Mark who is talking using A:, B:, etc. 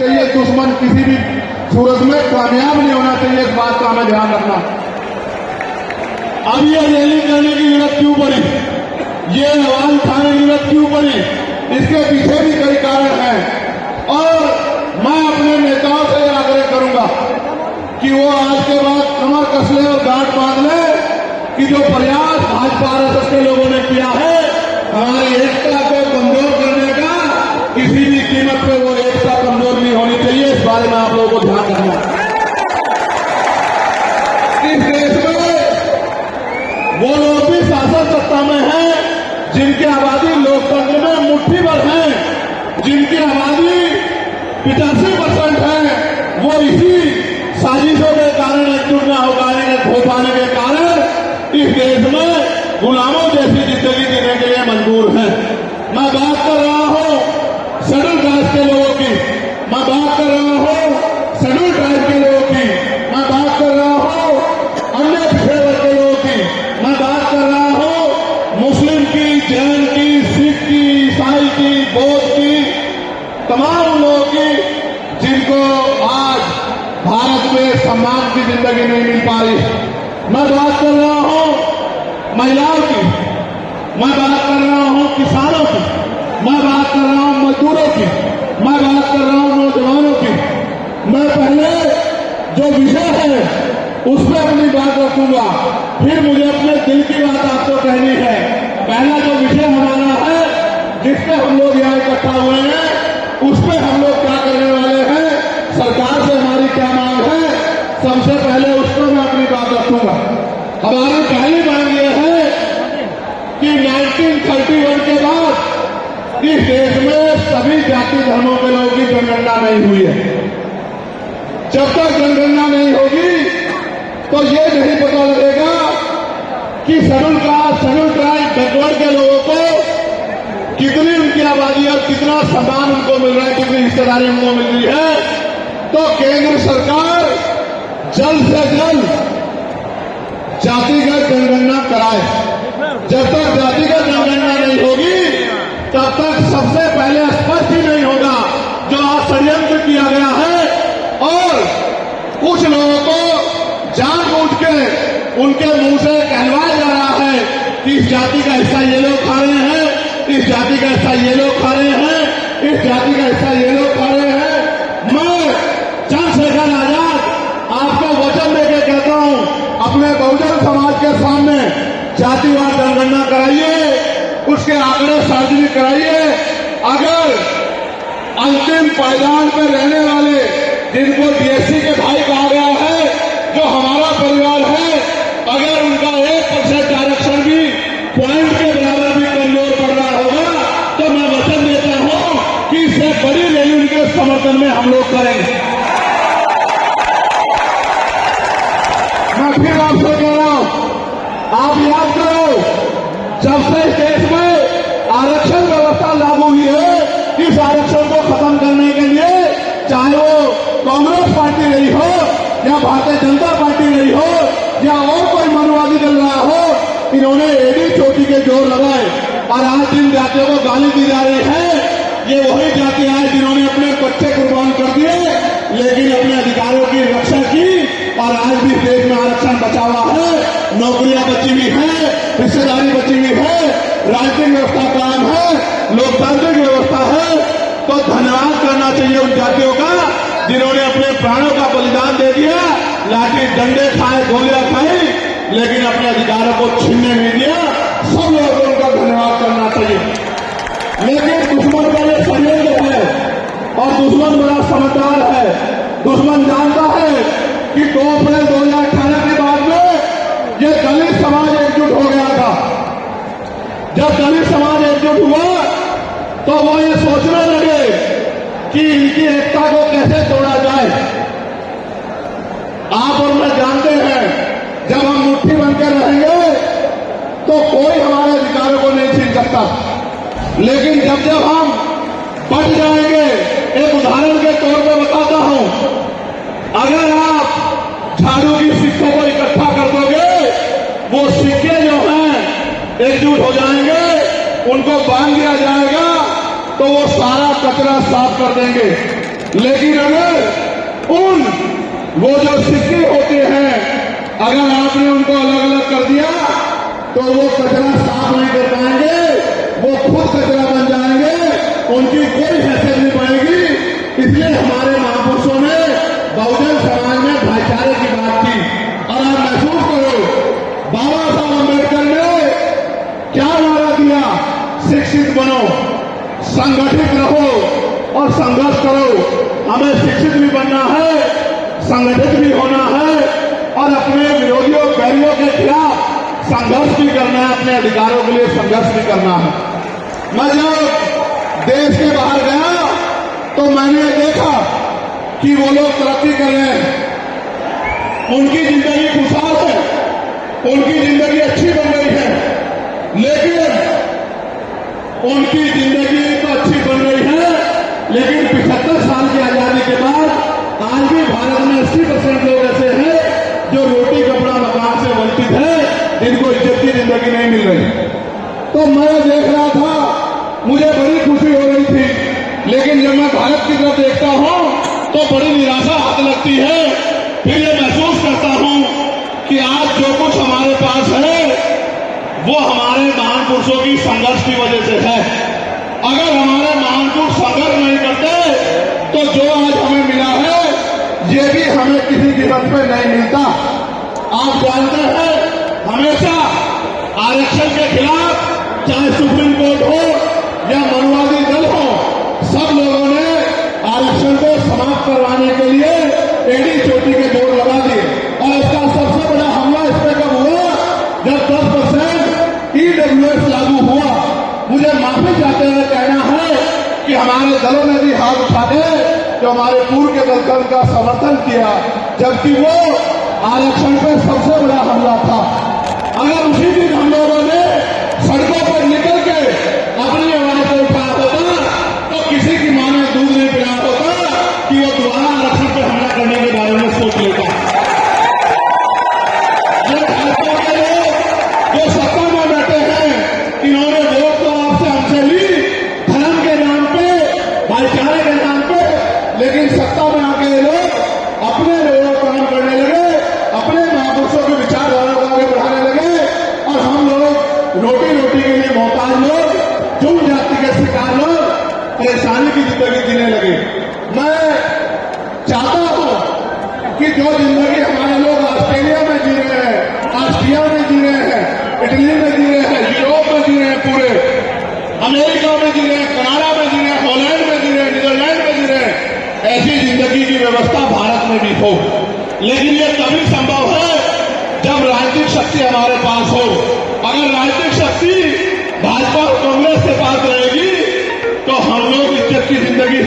A: चाहिए, दुश्मन किसी भी सूरत में कामयाब नहीं होना चाहिए। इस बात का हमें ध्यान रखना। अब ये रैली करने की जरूरत क्यों पड़ी, ये आवाज उठाने की जरूरत क्यों पड़ी, इसके पीछे भी कई कारण हैं। और मैं अपने नेताओं से आग्रह करूंगा कि वो आज के बाद कमर कस ले और गांठ बांध ले कि जो प्रयास भाजपा आरएसएस के लोगों ने किया है हमारी एकता को कमजोर करने का, किसी भी कीमत पे वो एकता कमजोर नहीं होनी चाहिए। इस बारे में आप लोगों को ध्यान रखना। इस देश में वो लोग भी शासन सत्ता में हैं जिनकी आबादी लोकतंत्र में मुट्ठी भर है, जिनकी आबादी 85% है, वो इसी साजिशों के कारण एकजुट न हो पाने के कारण इस देश में गुलामों जैसी जिंदगी जीने के लिए मजबूर हैं। मैं बात कर रहा हूं शेड्यूल कास्ट के लोगों की, मैं बात कर रहा हूं शेड्यूल ट्राइब के लोगों की, मैं बात कर रहा हूं अन्य पिछड़े वर्ग के लोगों की, मैं बात कर रहा हूं मुस्लिम की, जैन की, सिख की, ईसाई की, बौद्ध की, तमाम लोगों की जिनको आज भारत में सम्मान की जिंदगी नहीं मिल पा रही। मैं बात कर रहा हूं महिलाओं की, मैं बात कर रहा हूं किसानों की, मैं बात कर रहा हूं मजदूरों की, मैं बात कर रहा हूं नौजवानों की। मैं पहले जो विषय है उस पर अपनी बात रखूंगा, फिर मुझे अपने दिल की बात आपको कहनी है। पहला जो विषय हमारा है जिसपे हम लोग यहाँ इकट्ठा हुए हैं, उस पर हम लोग क्या करने वाले हैं, सरकार से हमारी क्या मांग है, सबसे पहले उस पर मैं अपनी बात रखूंगा। हमारी पहली मांग यह है कि 1931 के बाद इस देश में सभी जाति धर्मों के लोगों की जनगणना नहीं हुई है। जब तक जनगणना नहीं होगी तो ये नहीं पता लगेगा कि schedule caste, schedule tribe, backward के लोगों को कितनी उनकी आबादी और कितना सम्मान उनको मिल रहा है, कितनी हिस्सेदारी उनको मिल रही है। तो केंद्र सरकार जल्द से जल्द जातिगत जनगणना कराए। जब तक जातिगत जनगणना नहीं होगी तब तक सबसे पहले स्पष्ट ही नहीं होगा जो आज षड्यंत्र किया गया है और कुछ लोगों को जानबूझ के उनके मुंह से कहलवाया जा रहा है कि इस जाति का हिस्सा ये लोग खा रहे हैं, इस जाति का हिस्सा ये लोग खा रहे हैं, इस जाति का हिस्सा ये लोग खा रहे हैं। मैं चंद्रशेखर आजाद आपको वचन देके कहता हूं, अपने बहुजन समाज के सामने जातिवार जनगणना कराइए, उसके आंकड़े सार्वजनिक कराइए। अगर अंतिम पायदान पर रहने वाले जिनको बीएससी के भाई कहा गया है, जो हमारा परिवार है, अगर उनका 1% आरक्षण भी पॉइंट के बराबर भी कमजोर पड़ रहा होगा तो मैं वचन देता हूं कि इससे बड़ी रैली उनके समर्थन में हम लोग करेंगे। मैं फिर आपसे कह रहा हूं, आप याद करो जब से इस देश में आरक्षण व्यवस्था लागू हुई है, इस आरक्षण को खत्म करने के लिए चाहे वो कांग्रेस पार्टी रही हो या भारतीय जनता पार्टी रही हो या और कोई मनुवादी दल रहा हो, इन्होंने एड़ी चोटी के जोर लगाए। और आज जिन जातियों को गाली दी जा रही है, ये वही जातियां हैं जिन्होंने अपने बच्चे कुर्बान कर दिए लेकिन अपने अधिकारों की रक्षा की और आज भी देश में आरक्षण बचा हुआ है, नौकरियां बची हुई है, हिस्सेदारी बची हुई है, राजनीतिक व्यवस्था कायम है, लोकतांत्रिक व्यवस्था है। तो धन्यवाद करना चाहिए उन जातियों का जिन्होंने अपने प्राणों का बलिदान दे दिया, लाठी डंडे खाए, गोलियां खाई, लेकिन अपने अधिकारों को छीनने नहीं दिया। सब लोगों को उनका धन्यवाद करना चाहिए। लेकिन दुश्मन का ये षड्यंत्र है और दुश्मन बड़ा समझदार है। दुश्मन जानता है कि 2 अप्रैल 2018 के बाद में ये दलित समाज एकजुट हो गया था। जब दलित समाज एकजुट हुआ तो वो ये सोचने लगे कि इनकी एकता को कैसे तोड़ा जाए। आप और मैं जानते हैं जब हम मुट्ठी बनकर रहेंगे तो कोई हमारे अधिकारों को नहीं छीन सकता, लेकिन जब जब हम बच जाएंगे, एक उदाहरण के तौर पर बताता हूं, अगर आप झाड़ू की सिक्कों को इकट्ठा कर दोगे, वो सिक्के जो हैं एकजुट हो जाएंगे, उनको बांध दिया जाएगा तो वो सारा कचरा साफ कर देंगे। लेकिन अगर वो जो सिक्के होते हैं, अगर आपने उनको अलग अलग कर दिया तो वो कचरा साफ नहीं कर पाएंगे, वो खुद कचरा बन जाएंगे, उनकी कोई हैसियत नहीं पाएगी। इसलिए हमारे महापुरुषों ने बहुजन समाज में भाईचारे की बात की। और आप महसूस करो, बाबा साहब अम्बेडकर ने क्या वादा दिया? शिक्षित बनो, संगठित रहो और संघर्ष करो। हमें शिक्षित भी बनना है, संगठित भी होना है और अपने विरोधियों बैरियों के खिलाफ संघर्ष भी करना है, अपने अधिकारों के लिए संघर्ष भी करना है। मैं जब देश के बाहर गया तो मैंने देखा कि वो लोग तरक्की कर रहे हैं, उनकी जिंदगी खुशहाल है, उनकी जिंदगी अच्छी बन रही है। लेकिन उनकी जिंदगी तो अच्छी बन रही है, लेकिन 75 साल की आजादी के बाद आज भी भारत में 80% लोग ऐसे हैं जो रोटी कपड़ा मकान से वंचित है, जिनको इज्जत की जिंदगी नहीं मिल रही। तो मैं देख रहा था, मुझे बड़ी खुशी हो रही थी, लेकिन जब मैं भारत की तरफ देखता हूं तो बड़ी निराशा हाथ लगती है। फिर ये महसूस करता हूं कि आज जो कुछ हमारे पास है वो हमारे महान पुरुषों की संघर्ष की वजह से है। अगर हमारे महान पुरुष संघर्ष नहीं करते तो जो आज हमें मिला है ये भी हमें किसी कीमत पे नहीं मिलता। आप जानते हैं, हमेशा आरक्षण के खिलाफ चाहे सुप्रीम कोर्ट हो या मनुवादी दल हो, सब लोगों ने आरक्षण को समाप्त करवाने के लिए एड़ी चोटी के जोर लगा दिए। और इसका सबसे बड़ा हमला इस पर कब हुआ? जब 10% EWS लागू हुआ। मुझे माफी चाहते हुए कहना है कि हमारे दलों ने भी हाथ उठा के जो हमारे पूर्व के दल का समर्थन किया, जबकि वो आरक्षण पर सबसे बड़ा हमला था। अगर उसी दिन हम लोगों ने सड़कों पर निकल के अपनी आवाज को उठाया होता तो किसी की मां ने दूध नहीं पिलाया होता कि वो दोबारा आरक्षण पर हमला करने के बारे में सोच लेता। ये भाजपा के लोग जो सत्ता में बैठे हैं, इन्होंने वोट तो आपसे हमसे ली धर्म के नाम पे, भाईचारे के नाम पे, लेकिन सत्ता में आके ये लोग अपने लोगों को काम करने लगे, अपने महापुरुषों के विचारधारा को आगे बढ़ाने लगे और हम लोग रोटी रोटी के लिए मोहताज लोग, जुम जाति के शिकार लोग परेशानी की जिंदगी जीने लगे। मैं चाहता हूं कि जो जिंदगी हमारे लोग ऑस्ट्रेलिया में जी रहे हैं, ऑस्ट्रिया में जी रहे हैं, इटली में जी रहे हैं, यूरोप में जी रहे हैं, पूरे अमेरिका में जी रहे हैं, कनाडा में जी रहे हैं, हॉलैंड में जी रहे हैं, नीदरलैंड में जी रहे हैं, ऐसी जिंदगी की व्यवस्था भारत में भी हो। लेकिन ये तभी संभव है जब राजनीतिक शक्ति हमारे पास हो। अगर राजनीतिक शक्ति भाजपा और कांग्रेस के पास रहेगी तो हम लोग इज्जत की जिंदगी